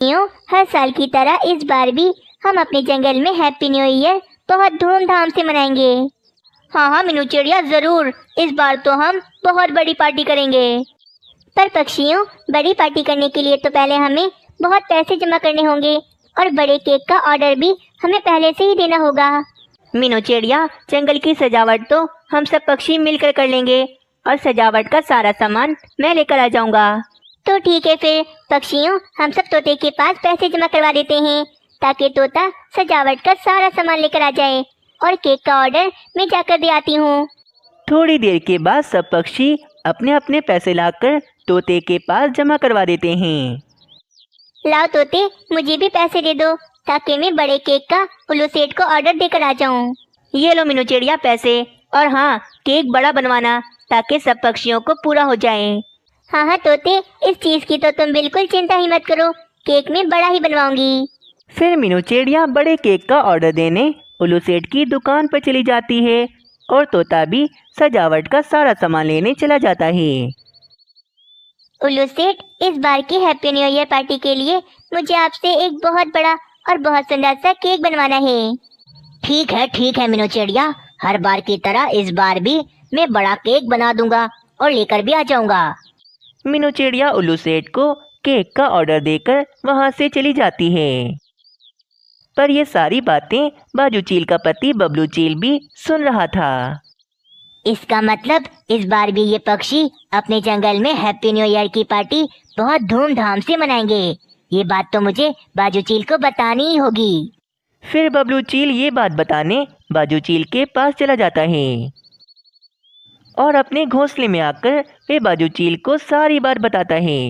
यूँ हर साल की तरह इस बार भी हम अपने जंगल में हैप्पी न्यू ईयर बहुत धूमधाम से मनाएंगे। हाँ हाँ मीनू चिड़िया, जरूर। इस बार तो हम बहुत बड़ी पार्टी करेंगे। पर पक्षियों, बड़ी पार्टी करने के लिए तो पहले हमें बहुत पैसे जमा करने होंगे और बड़े केक का ऑर्डर भी हमें पहले से ही देना होगा। मीनू चिड़िया, जंगल की सजावट तो हम सब पक्षी मिलकर कर लेंगे और सजावट का सारा सामान मैं लेकर आ जाऊंगा। तो ठीक है फिर पक्षियों, हम सब तोते के पास पैसे जमा करवा देते हैं ताकि तोता सजावट का सारा सामान लेकर आ जाए और केक का ऑर्डर मैं जाकर दे आती हूँ। थोड़ी देर के बाद सब पक्षी अपने अपने पैसे लाकर तोते के पास जमा करवा देते हैं। लाओ तोते, मुझे भी पैसे दे दो ताकि मैं बड़े केक का उल्लू सेठ को ऑर्डर देकर आ जाऊँ। ये लो मीनू चिड़िया पैसे, और हाँ, केक बड़ा बनवाना ताकि सब पक्षियों को पूरा हो जाए। हाँ हाँ तोते, इस चीज की तो तुम बिल्कुल चिंता ही मत करो, केक मैं बड़ा ही बनवाऊंगी। फिर मीनू चिड़िया बड़े केक का ऑर्डर देने उल्लू सेठ की दुकान पर चली जाती है और तोता भी सजावट का सारा सामान लेने चला जाता है। उल्लू सेठ, इस बार की हैप्पी न्यू ईयर पार्टी के लिए मुझे आपसे एक बहुत बड़ा और बहुत सुंदर सा केक बनवाना है। ठीक है मीनू चिड़िया, हर बार की तरह इस बार भी मैं बड़ा केक बना दूंगा और लेकर भी आ जाऊंगा। मीनू चिड़िया उल्लू सेठ को केक का ऑर्डर देकर वहां से चली जाती है। पर ये सारी बातें बाजू चील का पति बबलू चील भी सुन रहा था। इसका मतलब इस बार भी ये पक्षी अपने जंगल में हैप्पी न्यू ईयर की पार्टी बहुत धूमधाम से मनाएंगे। ये बात तो मुझे बाजू चील को बतानी ही होगी। फिर बबलू चील ये बात बताने बाजू चील के पास चला जाता है और अपने घोंसले में आकर वे बाजू चील को सारी बात बताता है।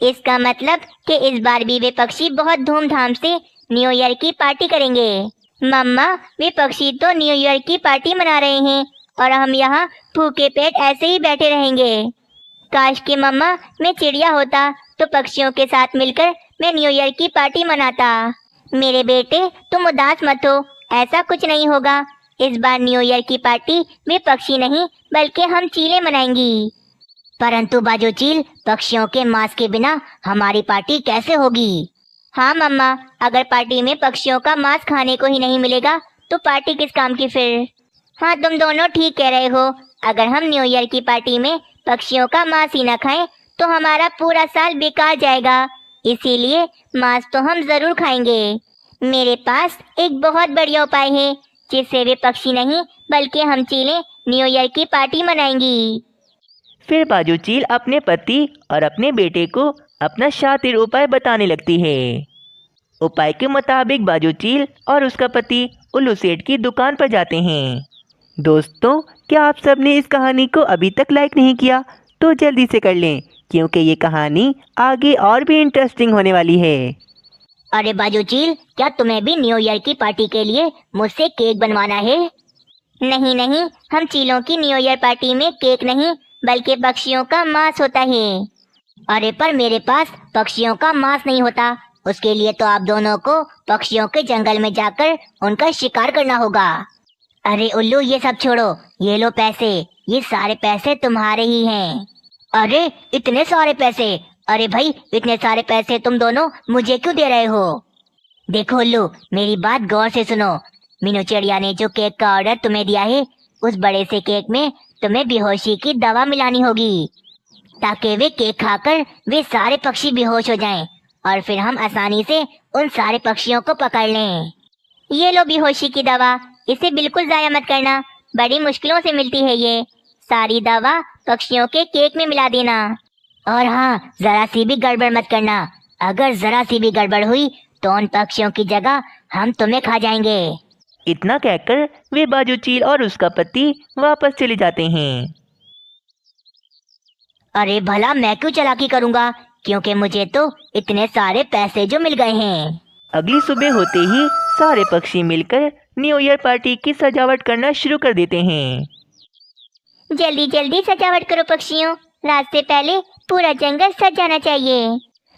इसका मतलब कि इस बार भी वे पक्षी बहुत धूमधाम से न्यू ईयर की पार्टी करेंगे। मम्मा, वे पक्षी तो न्यू ईयर की पार्टी मना रहे हैं और हम यहाँ भूखे पेट ऐसे ही बैठे रहेंगे। काश कि मम्मा मैं चिड़िया होता तो पक्षियों के साथ मिलकर मैं न्यू ईयर की पार्टी मनाता। मेरे बेटे, तुम उदास मत हो, ऐसा कुछ नहीं होगा। इस बार न्यू ईयर की पार्टी वे पक्षी नहीं बल्कि हम चीलें मनाएंगी। परंतु बाजू चील, पक्षियों के मांस के बिना हमारी पार्टी कैसे होगी? हाँ मम्मा, अगर पार्टी में पक्षियों का मांस खाने को ही नहीं मिलेगा तो पार्टी किस काम की फिर। हाँ, तुम दोनों ठीक कह रहे हो। अगर हम न्यू ईयर की पार्टी में पक्षियों का मांस ही न खाएं तो हमारा पूरा साल बेकार जाएगा। इसीलिए मांस तो हम जरूर खाएंगे। मेरे पास एक बहुत बढ़िया उपाय है जिससे वे पक्षी नहीं बल्कि हम चीलें न्यू ईयर की पार्टी मनाएंगी। फिर बाजू चील अपने पति और अपने बेटे को अपना शातिर उपाय बताने लगती है। उपाय के मुताबिक बाजू चील और उसका पति उल्लू सेठ की दुकान पर जाते हैं। दोस्तों, क्या आप सब ने इस कहानी को अभी तक लाइक नहीं किया तो जल्दी से कर लें, क्योंकि ये कहानी आगे और भी इंटरेस्टिंग होने वाली है। अरे बाजू चील, क्या तुम्हें भी न्यू ईयर की पार्टी के लिए मुझसे केक बनवाना है? नहीं नहीं, हम चीलों की न्यू ईयर पार्टी में केक नहीं बल्कि पक्षियों का मांस होता है। अरे पर मेरे पास पक्षियों का मांस नहीं होता। उसके लिए तो आप दोनों को पक्षियों के जंगल में जाकर उनका शिकार करना होगा। अरे उल्लू, ये सब छोड़ो, ये लो पैसे। ये सारे पैसे तुम्हारे ही हैं। अरे इतने सारे पैसे? अरे भाई, इतने सारे पैसे तुम दोनों मुझे क्यों दे रहे हो? देखो उल्लू, मेरी बात गौर से सुनो। मीनू चिड़िया ने जो केक का ऑर्डर तुम्हें दिया है, उस बड़े से केक में तुम्हें बेहोशी की दवा मिलानी होगी ताकि वे केक खाकर वे सारे पक्षी बेहोश हो जाएं और फिर हम आसानी से उन सारे पक्षियों को पकड़ लें। ये लो बेहोशी की दवा, इसे बिल्कुल जाया मत करना। बड़ी मुश्किलों से मिलती है ये। सारी दवा पक्षियों के केक में मिला देना। और हाँ, जरा सी भी गड़बड़ मत करना। अगर जरा सी भी गड़बड़ हुई तो उन पक्षियों की जगह हम तुम्हें खा जाएंगे। इतना कहकर वे बाजू चील और उसका पति वापस चले जाते हैं। अरे भला मैं क्यों चालाकी करूँगा, क्योंकि मुझे तो इतने सारे पैसे जो मिल गए हैं। अगली सुबह होते ही सारे पक्षी मिलकर न्यू ईयर पार्टी की सजावट करना शुरू कर देते हैं। जल्दी जल्दी सजावट करो पक्षियों, रात से पहले पूरा जंगल सज जाना चाहिए।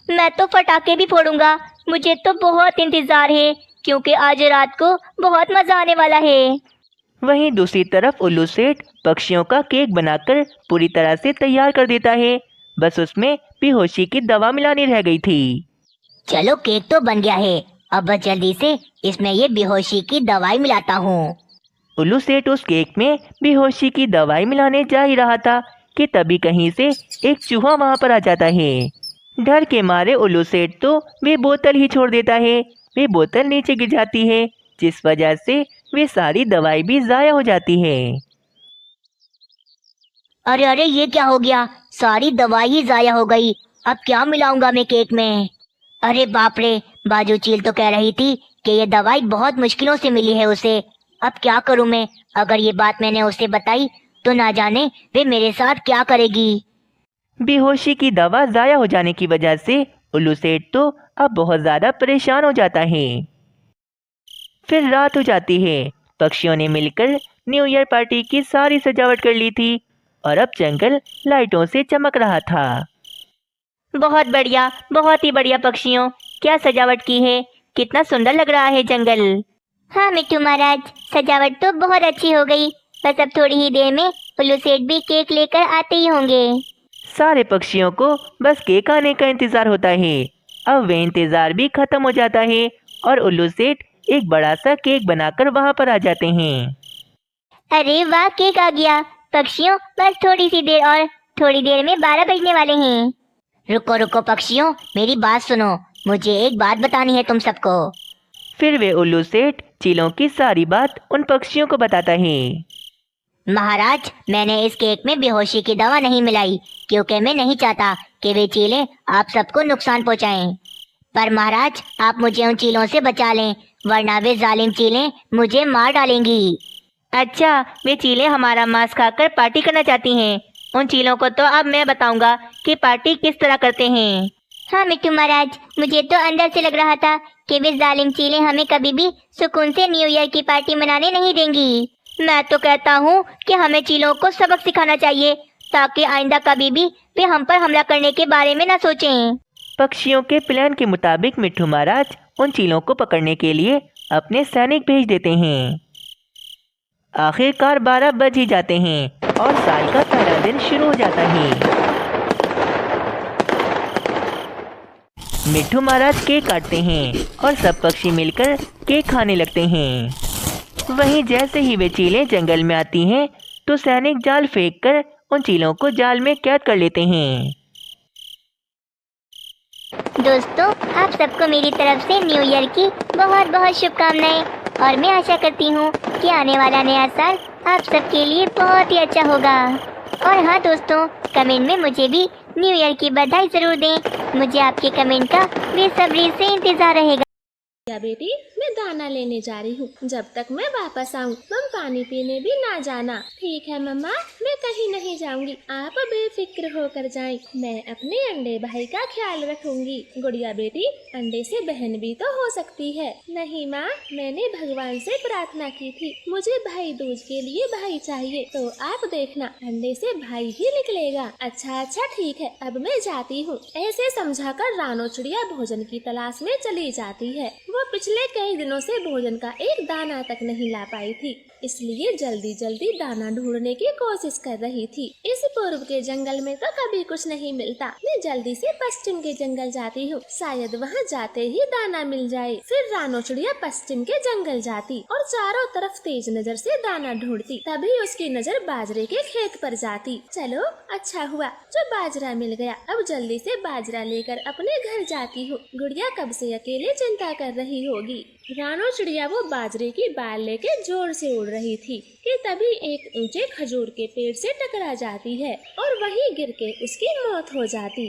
मैं तो पटाखे भी फोड़ूंगा, मुझे तो बहुत इंतजार है क्योंकि आज रात को बहुत मजा आने वाला है। वहीं दूसरी तरफ उल्लू सेठ पक्षियों का केक बनाकर पूरी तरह से तैयार कर देता है। बस उसमें बेहोशी की दवा मिलानी रह गई थी। चलो केक तो बन गया है, अब बस जल्दी से इसमें ये बेहोशी की दवाई मिलाता हूँ। उल्लू सेठ उस केक में बेहोशी की दवाई मिलाने जा ही रहा था कि तभी कहीं से एक चूहा वहां पर आ जाता है। डर के मारे उल्लू सेठ तो वे बोतल ही छोड़ देता है। वे बोतल नीचे गिर जाती है, जिस वजह से वे सारी दवाई भी जाया हो जाती है। अरे अरे ये क्या हो गया, सारी दवाई ही जाया हो गई। अब क्या मिलाऊंगा मैं केक में? अरे बाप रे, बाजू चील तो कह रही थी कि ये दवाई बहुत मुश्किलों से मिली है उसे। अब क्या करूं मैं? अगर ये बात मैंने उसे बताई तो ना जाने वे मेरे साथ क्या करेगी। बेहोशी की दवा जाया हो जाने की वजह से उल्लू सेठ तो अब बहुत ज़्यादा परेशान हो जाता है। फिर रात हो जाती है। पक्षियों ने मिलकर न्यू ईयर पार्टी की सारी सजावट कर ली थी और अब जंगल लाइटों से चमक रहा था। बहुत बढ़िया, बहुत ही बढ़िया पक्षियों, क्या सजावट की है, कितना सुंदर लग रहा है जंगल। हाँ मिट्टू महाराज, सजावट तो बहुत अच्छी हो गई। बस अब थोड़ी ही देर में उल्लू सेठ भी केक लेकर आते ही होंगे। सारे पक्षियों को बस केक आने का इंतजार होता है। अब वे इंतजार भी खत्म हो जाता है और उल्लू सेठ एक बड़ा सा केक बनाकर वहां पर आ जाते हैं। अरे वाह, केक आ गया। पक्षियों बस थोड़ी सी देर और, थोड़ी देर में 12 बजने वाले हैं। रुको रुको पक्षियों, मेरी बात सुनो, मुझे एक बात बतानी है तुम सबको। फिर वे उल्लू सेठ चीलों की सारी बात उन पक्षियों को बताता है। महाराज, मैंने इस केक में बेहोशी की दवा नहीं मिलाई क्योंकि मैं नहीं चाहता कि वे चीलें आप सबको नुकसान पहुंचाएं। पर महाराज, आप मुझे उन चीलों से बचा लें, वरना वे जालिम चीलें मुझे मार डालेंगी। अच्छा, वे चीलें हमारा मांस खाकर पार्टी करना चाहती हैं। उन चीलों को तो अब मैं बताऊंगा कि पार्टी किस तरह करते हैं। हाँ मिट्टू महाराज, मुझे तो अंदर से लग रहा था कि वे जालिम चीलें हमें कभी भी सुकून से न्यू ईयर की पार्टी मनाने नहीं देंगी। मैं तो कहता हूँ कि हमें चीलों को सबक सिखाना चाहिए ताकि आइंदा कभी भी वे हम पर हमला करने के बारे में न सोचें। पक्षियों के प्लान के मुताबिक मिट्टू महाराज उन चीलों को पकड़ने के लिए अपने सैनिक भेज देते हैं। आखिरकार 12 बज ही जाते हैं और साल का पहला दिन शुरू हो जाता है। मिट्टू महाराज केक काटते हैं और सब पक्षी मिलकर केक खाने लगते हैं। वहीं जैसे ही वे चीलें जंगल में आती हैं तो सैनिक जाल फेंककर उन चीलों को जाल में कैद कर लेते हैं। दोस्तों, आप सबको मेरी तरफ से न्यू ईयर की बहुत बहुत शुभकामनाएं और मैं आशा करती हूँ कि आने वाला नया साल आप सबके लिए बहुत ही अच्छा होगा। और हाँ दोस्तों, कमेंट में मुझे भी न्यू ईयर की बधाई ज़रूर दें। मुझे आपके कमेंट का बेसब्री से इंतज़ार रहेगा। या बेटी, मैं दाना लेने जा रही हूँ। जब तक मैं वापस आऊँ तुम पानी पीने भी ना जाना। ठीक है मम्मा, मैं कहीं नहीं जाऊँगी, आप बेफिक्र होकर जाएं। मैं अपने अंडे भाई का ख्याल रखूंगी। गुड़िया बेटी, अंडे से बहन भी तो हो सकती है। नहीं माँ, मैंने भगवान से प्रार्थना की थी, मुझे भाई दूज के लिए भाई चाहिए, तो आप देखना अंडे से भाई ही निकलेगा। अच्छा अच्छा ठीक है, अब मैं जाती हूँ। ऐसे समझाकर रानो चिड़िया भोजन की तलाश में चली जाती है। वो पिछले कई दिनों से भोजन का एक दाना तक नहीं ला पाई थी, इसलिए जल्दी जल्दी दाना ढूंढने की कोशिश कर रही थी। इस पूर्व के जंगल में तो कभी कुछ नहीं मिलता। मैं जल्दी से पश्चिम के जंगल जाती हूँ, शायद वहाँ जाते ही दाना मिल जाए। फिर रानो चिड़िया पश्चिम के जंगल जाती और चारों तरफ तेज नजर से दाना ढूंढती। तभी उसकी नजर बाजरे के खेत पर जाती। चलो अच्छा हुआ जो बाजरा मिल गया। अब जल्दी से बाजरा लेकर अपने घर जाती हूँ। गुड़िया कब से अकेले चिंता कर रही होगी। रानो चिड़िया वो बाजरे की बाल लेके जोर से उड़ रही थी कि तभी एक ऊंचे खजूर के पेड़ से टकरा जाती है और वहीं गिर के उसकी मौत हो जाती।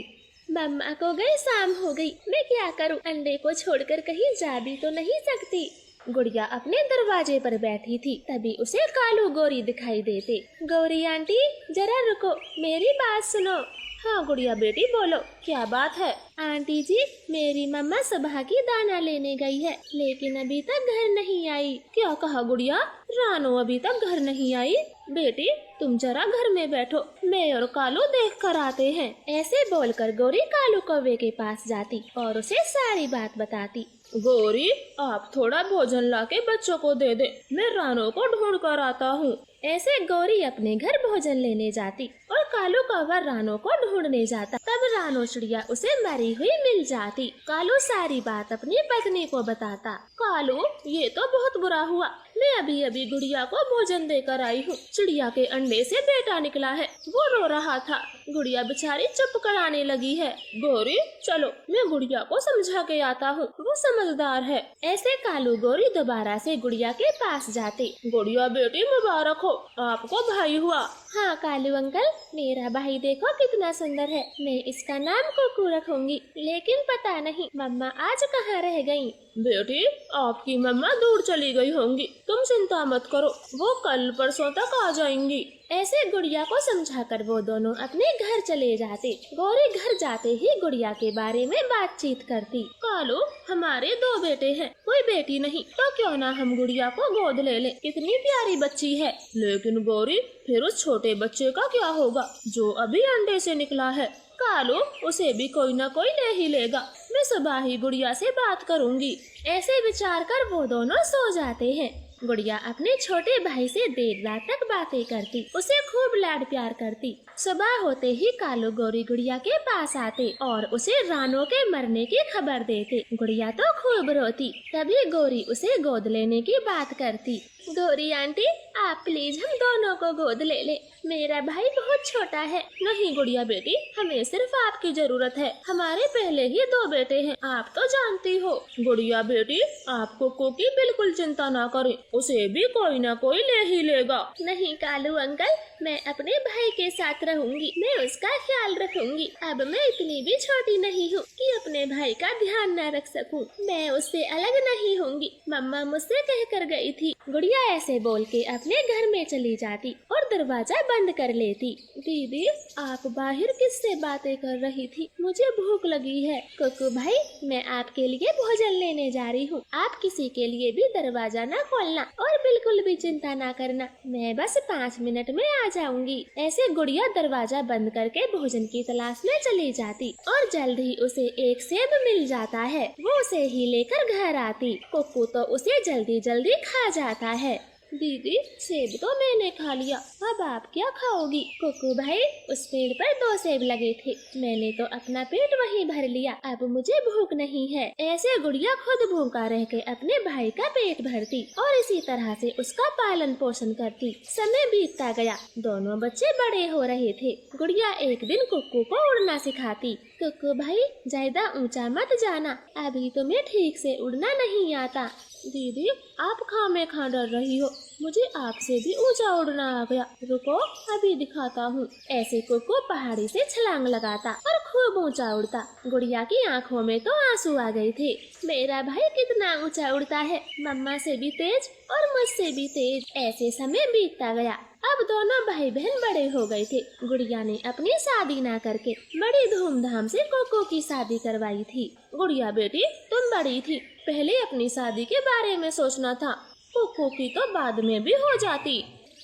मम्मा को गई शाम हो गई, मैं क्या करूं? अंडे को छोड़कर कहीं जा भी तो नहीं सकती। गुड़िया अपने दरवाजे पर बैठी थी, तभी उसे कालू गौरी दिखाई देते। गौरी आंटी जरा रुको, मेरी बात सुनो। हाँ गुड़िया बेटी बोलो, क्या बात है? आंटी जी, मेरी मम्मा सुबह की दाना लेने गई है, लेकिन अभी तक घर नहीं आई। क्या कहा गुड़िया? रानो अभी तक घर नहीं आई? बेटी तुम जरा घर में बैठो, मैं और कालू देख कर आते हैं। ऐसे बोलकर गौरी कालू कौवे के पास जाती और उसे सारी बात बताती। गौरी, आप थोड़ा भोजन लाके बच्चों को दे दे, मैं रानो को ढूंढ कर आता हूँ। ऐसे गौरी अपने घर भोजन लेने जाती और कालू कौवा रानो को ढूंढने जाता। तब रानो चिड़िया उसे मरी हुई मिल जाती। कालू सारी बात अपनी पत्नी को बताता। कालू, ये तो बहुत बुरा हुआ। मैं अभी अभी गुड़िया को भोजन देकर आई हूँ। चिड़िया के अंडे से बेटा निकला है। वो रो रहा था। गुड़िया बेचारी चुप कराने लगी है। गौरी, चलो मैं गुड़िया को समझा के आता हूँ, वो समझदार है। ऐसे कालू गौरी दोबारा से गुड़िया के पास जाते। गुड़िया बेटी मुबारक हो, आपको भाई हुआ। हाँ कालू अंकल, मेरा भाई देखो कितना सुंदर है। मैं इसका नाम कुकू रखूंगी। लेकिन पता नहीं मम्मा आज कहाँ रह गयी। बेटी, आपकी मम्मा दूर चली गई होंगी, तुम चिंता मत करो, वो कल परसों तक आ जाएंगी। ऐसे गुड़िया को समझाकर वो दोनों अपने घर चले जाते। गौरी घर जाते ही गुड़िया के बारे में बातचीत करती। कालू, हमारे 2 बेटे हैं, कोई बेटी नहीं, तो क्यों ना हम गुड़िया को गोद ले लें, कितनी प्यारी बच्ची है। लेकिन गौरी, फिर उस छोटे बच्चे का क्या होगा जो अभी अंडे से निकला है? कालू, उसे भी कोई ना कोई ले ही लेगा। मैं सुबह ही गुड़िया से बात करूंगी। ऐसे विचार कर वो दोनों सो जाते हैं। गुड़िया अपने छोटे भाई से देर रात तक बातें करती, उसे खूब लाड प्यार करती। सुबह होते ही कालू गौरी गुड़िया के पास आते और उसे रानों के मरने की खबर देते। गुड़िया तो खूब रोती। तभी गौरी उसे गोद लेने की बात करती। गौरी आंटी, आप प्लीज हम दोनों को गोद ले ले, मेरा भाई बहुत छोटा है। नहीं गुड़िया बेटी, हमें सिर्फ आपकी जरूरत है, हमारे पहले ही 2 बेटे हैं, आप तो जानती हो। गुड़िया बेटी, आप कुकू की बिल्कुल चिंता ना करें, उसे भी कोई ना कोई ले ही लेगा। नहीं कालू अंकल, मैं अपने भाई के साथ रहूंगी, मैं उसका ख्याल रखूंगी। अब मैं इतनी भी छोटी नहीं हूँ कि अपने भाई का ध्यान न रख सकूं। मैं उससे अलग नहीं होंगी, मम्मा मुझसे कह कर गई थी। गुड़िया ऐसे बोल के अपने घर में चली जाती और दरवाजा बंद कर लेती। दीदी, आप बाहर किससे बातें कर रही थी? मुझे भूख लगी है। कुकू भाई, मैं आपके लिए भोजन लेने जा रही हूँ, आप किसी के लिए भी दरवाजा न खोलना और बिल्कुल भी चिंता न करना, मैं बस 5 मिनट में आ जाऊंगी। ऐसे गुड़िया दरवाजा बंद करके भोजन की तलाश में चली जाती और जल्द ही उसे एक सेब मिल जाता है। वो उसे ही लेकर घर आती। कुकू तो उसे जल्दी जल्दी खा जाता है। दीदी, सेब तो मैंने खा लिया, अब आप क्या खाओगी? कुकू भाई, उस पेड़ पर 2 सेब लगे थे, मैंने तो अपना पेट वहीं भर लिया, अब मुझे भूख नहीं है। ऐसे गुड़िया खुद भूखा रह के अपने भाई का पेट भरती और इसी तरह से उसका पालन पोषण करती। समय बीतता गया, दोनों बच्चे बड़े हो रहे थे। गुड़िया एक दिन कुकू को उड़ना सिखाती। कुकू भाई, ज्यादा ऊंचा मत जाना, अभी तुम्हें ठीक से उड़ना नहीं आता। दीदी, आप खामे खा डर रही हो, मुझे आपसे भी ऊंचा उड़ना आ गया, रुको अभी दिखाता हूँ। ऐसे कुकू पहाड़ी से छलांग लगाता और खूब ऊंचा उड़ता। गुड़िया की आंखों में तो आंसू आ गए थे। मेरा भाई कितना ऊंचा उड़ता है, मम्मा से भी तेज और मुझसे भी तेज। ऐसे समय बीतता गया। अब दोनों भाई बहन बड़े हो गए थे। गुड़िया ने अपनी शादी ना करके बड़ी धूमधाम से कुकू की शादी करवाई थी। गुड़िया बेटी, तुम बड़ी थी, पहले अपनी शादी के बारे में सोचना था, कुकू की तो बाद में भी हो जाती।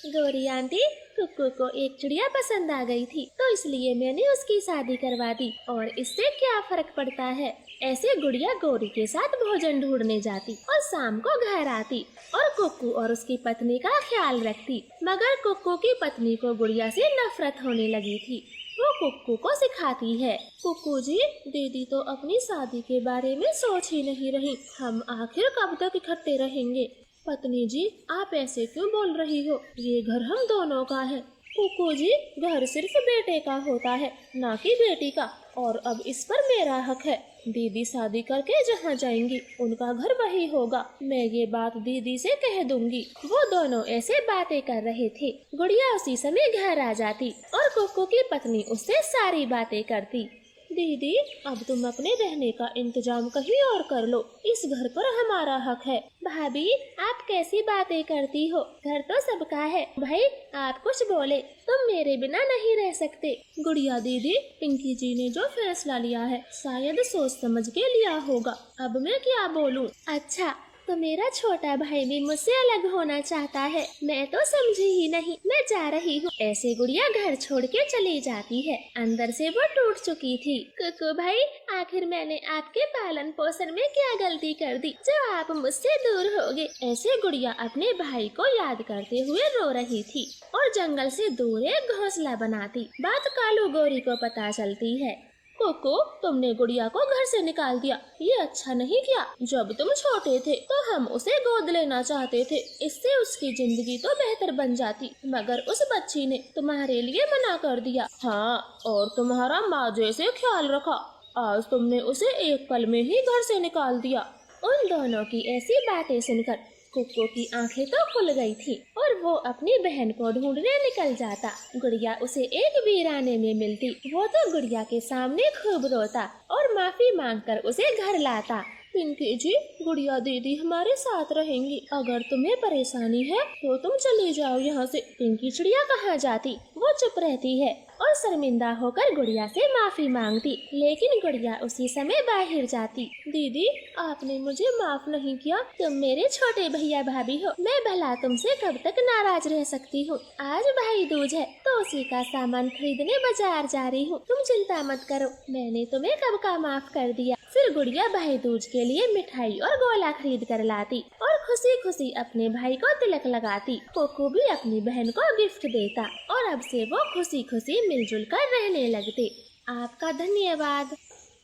गौरी आंटी, कुकू को एक चिड़िया पसंद आ गई थी, तो इसलिए मैंने उसकी शादी करवा दी, और इससे क्या फर्क पड़ता है। ऐसे गुड़िया गौरी के साथ भोजन ढूंढने जाती और शाम को घर आती और कुकू और उसकी पत्नी का ख्याल रखती। मगर कुकू की पत्नी को गुड़िया से नफरत होने लगी थी। वो कुकू को सिखाती है, कुकू जी, दीदी तो अपनी शादी के बारे में सोच ही नहीं रही, हम आखिर कब तक इकट्ठे रहेंगे। पत्नी जी, आप ऐसे क्यों बोल रही हो, ये घर हम दोनों का है। कुकू जी, घर सिर्फ बेटे का होता है, ना कि बेटी का, और अब इस पर मेरा हक है। दीदी शादी करके जहाँ जाएंगी उनका घर वही होगा, मैं ये बात दीदी से कह दूंगी। वो दोनों ऐसे बातें कर रहे थे। गुड़िया उसी समय घर आ जाती और कुकू की पत्नी उससे सारी बातें करती। दीदी, अब तुम अपने रहने का इंतजाम कहीं और कर लो, इस घर पर हमारा हक है। भाभी, आप कैसी बातें करती हो, घर तो सबका है। भाई, आप कुछ बोले, तुम मेरे बिना नहीं रह सकते। गुड़िया दीदी, पिंकी जी ने जो फैसला लिया है शायद सोच समझ के लिया होगा, अब मैं क्या बोलूं। अच्छा, तो मेरा छोटा भाई भी मुझसे अलग होना चाहता है, मैं तो समझी ही नहीं, मैं जा रही हूँ। ऐसे गुड़िया घर छोड़ के चली जाती है। अंदर से वो टूट चुकी थी। कुकू भाई, आखिर मैंने आपके पालन पोषण में क्या गलती कर दी जो आप मुझसे दूर हो गए। ऐसे गुड़िया अपने भाई को याद करते हुए रो रही थी और जंगल से दूर एक घोंसला बनाती। बात कालू गौरी को पता चलती है। कोको, तुमने गुड़िया को घर से निकाल दिया, ये अच्छा नहीं किया। जब तुम छोटे थे तो हम उसे गोद लेना चाहते थे, इससे उसकी जिंदगी तो बेहतर बन जाती, मगर उस बच्ची ने तुम्हारे लिए मना कर दिया। हाँ, और तुम्हारा माँ जैसे ख्याल रखा, आज तुमने उसे एक पल में ही घर से निकाल दिया। उन दोनों की ऐसी बातें सुनकर कोको की आंखें तो खुल गई थी और वो अपनी बहन को ढूंढने निकल जाता। गुड़िया उसे एक वीराने में मिलती, वो तो गुड़िया के सामने खूब रोता और माफी मांगकर उसे घर लाता। पिंकी जी, गुड़िया दीदी हमारे साथ रहेंगी, अगर तुम्हें परेशानी है तो तुम चले जाओ यहाँ से। पिंकी चिड़िया कहाँ जाती, वो चुप रहती है और शर्मिंदा होकर गुड़िया से माफी मांगती, लेकिन गुड़िया उसी समय बाहर जाती। दीदी, आपने मुझे माफ नहीं किया, तुम मेरे छोटे भैया भाभी हो, मैं भला तुमसे कब तक नाराज रह सकती हूँ। आज भाई दूज है तो उसी का सामान खरीदने बाजार जा रही हूँ, तुम चिंता मत करो, मैंने तुम्हें कब का माफ कर दिया। फिर गुड़िया भाई दूज के लिए मिठाई और गोला खरीद कर लाती और खुशी खुशी अपने भाई को तिलक लगाती। कोको भी अपनी बहन को गिफ्ट देता और अब से वो खुशी खुशी मिलजुल कर रहने लगते। आपका धन्यवाद।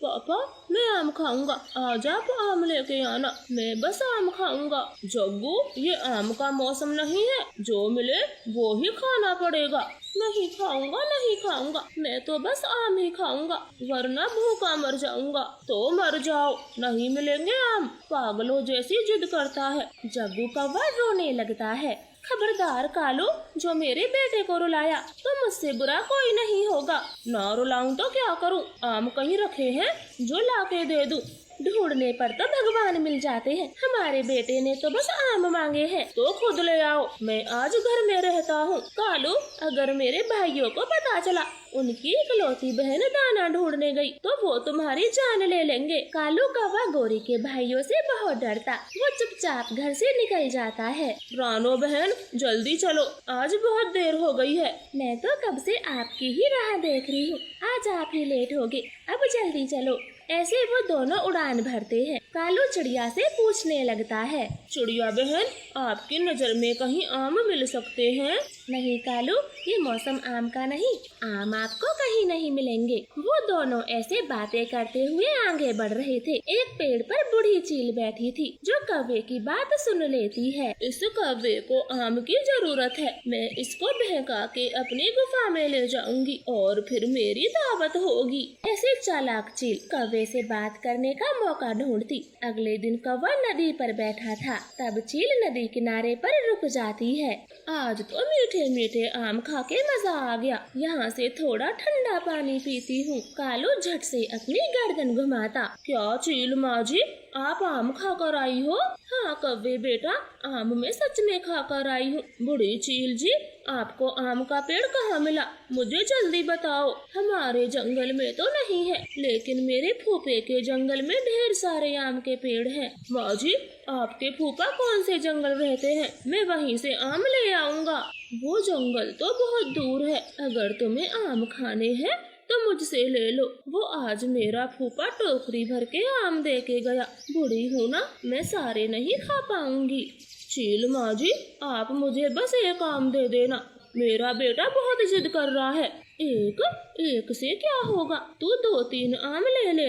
पापा, मैं आम खाऊंगा, आज आप आम लेके आना, मैं बस आम खाऊंगा। जग्गू, ये आम का मौसम नहीं है, जो मिले वो ही खाना पड़ेगा। नहीं खाऊंगा, नहीं खाऊंगा, मैं तो बस आम ही खाऊंगा, वरना भूखा मर जाऊंगा। तो मर जाओ, नहीं मिलेंगे आम, पागलों जैसी जिद करता है। जग्गू कौवा रोने लगता है। खबरदार कालू, जो मेरे बेटे को रुलाया तो मुझसे बुरा कोई नहीं होगा। ना रुलाऊं तो क्या करूं, आम कहीं रखे हैं जो लाके दे दूं। ढूंढने पर तो भगवान मिल जाते हैं, हमारे बेटे ने तो बस आम मांगे हैं, तो खुद ले आओ, मैं आज घर में रहता हूँ। कालू, अगर मेरे भाइयों को पता चला उनकी इकलौती बहन दाना ढूंढने गई तो वो तुम्हारी जान ले लेंगे। कालू कौवा गोरी के भाइयों से बहुत डरता, वो चुपचाप घर से निकल जाता है। रानो बहन, जल्दी चलो, आज बहुत देर हो गई है। मैं तो कब से आपकी ही राह देख रही हूँ, आज आप ही लेट होगे, अब जल्दी चलो। ऐसे वो दोनों उड़ान भरते हैं। कालू चिड़िया से पूछने लगता है, चिड़िया बहन, आपकी नजर में कहीं आम मिल सकते हैं? नहीं कालू, ये मौसम आम का नहीं, आम आपको कहीं नहीं मिलेंगे। वो दोनों ऐसे बातें करते हुए आगे बढ़ रहे थे। एक पेड़ पर बूढ़ी चील बैठी थी जो कौवे की बात सुन लेती है। इस कौवे को आम की जरूरत है, मैं इसको बहका के अपनी गुफा में ले जाऊंगी और फिर मेरी दावत होगी। ऐसे चालाक चील कौवे से बात करने का मौका ढूंढती। अगले दिन कौवा नदी पर बैठा था, तब चील नदी किनारे पर रुक जाती है। आज तो मीठे मीठे आम खा के मजा आ गया, यहाँ से थोड़ा ठंडा पानी पीती हूँ। कालू झट से अपनी गर्दन घुमाता। क्या चील माँ जी, आप आम खाकर आई हो? हाँ कौवे बेटा, आम में सच में खाकर आई हूँ। बूढ़ी चील जी, आपको आम का पेड़ कहाँ मिला, मुझे जल्दी बताओ। हमारे जंगल में तो नहीं है, लेकिन मेरे फूफे के जंगल में ढेर सारे आम के पेड़ हैं। माँ जी, आपके फूफा कौन से जंगल रहते हैं, मैं वहीं से आम ले आऊंगा। वो जंगल तो बहुत दूर है, अगर तुम्हें आम खाने हैं तो मुझसे ले लो। वो आज मेरा फूफा टोकरी भर के आम दे के गया, बूढ़ी हूँ ना, मैं सारे नहीं खा पाऊंगी। चील माँ जी, आप मुझे बस एक आम दे देना, मेरा बेटा बहुत जिद कर रहा है। एक से क्या होगा, तू 2-3 आम ले ले।